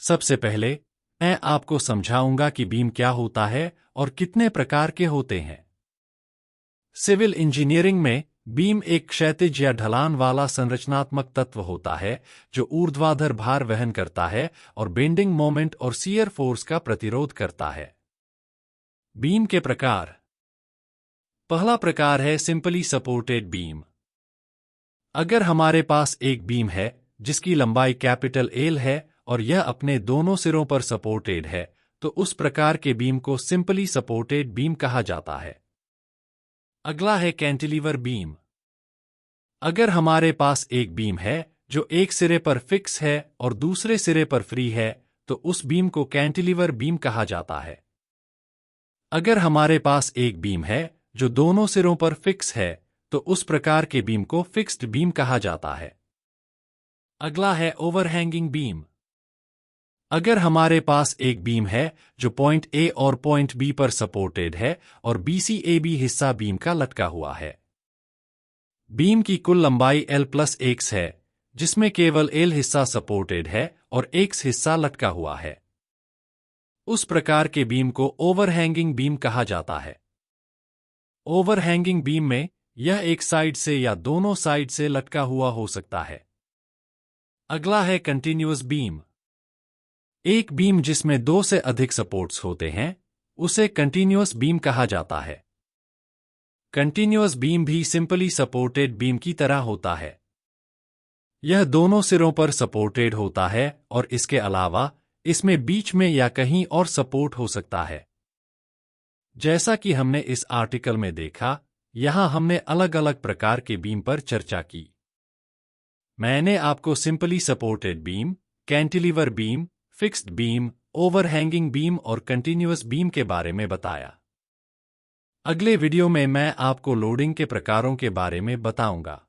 सबसे पहले मैं आपको समझाऊंगा कि बीम क्या होता है और कितने प्रकार के होते हैं। सिविल इंजीनियरिंग में बीम एक क्षैतिज या ढलान वाला संरचनात्मक तत्व होता है जो ऊर्ध्वाधर भार वहन करता है और बेंडिंग मोमेंट और शियर फोर्स का प्रतिरोध करता है। बीम के प्रकार। पहला प्रकार है सिंपली सपोर्टेड बीम। अगर हमारे पास एक बीम है जिसकी लंबाई कैपिटल एल है और यह अपने दोनों सिरों पर सपोर्टेड है, तो उस प्रकार के बीम को सिंपली सपोर्टेड बीम कहा जाता है। अगला है कैंटिलीवर बीम। अगर हमारे पास एक बीम है जो एक सिरे पर फिक्स है और दूसरे सिरे पर फ्री है, तो उस बीम को कैंटिलीवर बीम कहा जाता है। अगर हमारे पास एक बीम है जो दोनों सिरों पर फिक्स है, तो उस प्रकार के बीम को फिक्स्ड बीम कहा जाता है। अगला है ओवरहैंगिंग बीम। अगर हमारे पास एक बीम है जो पॉइंट ए और पॉइंट बी पर सपोर्टेड है और BCAB हिस्सा बीम का लटका हुआ है। बीम की कुल लंबाई L+X है, जिसमें केवल L हिस्सा सपोर्टेड है और X हिस्सा लटका हुआ है। उस प्रकार के बीम को ओवरहैंगिंग बीम कहा जाता है। ओवरहैंगिंग बीम में यह एक साइड से या दोनों साइड से लटका हुआ हो सकता है। अगला है कंटिन्यूअस बीम। एक बीम जिसमें दो से अधिक सपोर्ट्स होते हैं, उसे कंटिन्यूअस बीम कहा जाता है। कंटिन्यूअस बीम भी सिंपली सपोर्टेड बीम की तरह होता है। यह दोनों सिरों पर सपोर्टेड होता है और इसके अलावा इसमें बीच में या कहीं और सपोर्ट हो सकता है। जैसा कि हमने इस आर्टिकल में देखा, यहां हमने अलग अलग प्रकार के बीम पर चर्चा की। मैंने आपको simply supported beam, cantilever beam, fixed beam, overhanging beam और कंटिन्यूअस बीम के बारे में बताया। अगले वीडियो में मैं आपको लोडिंग के प्रकारों के बारे में बताऊंगा।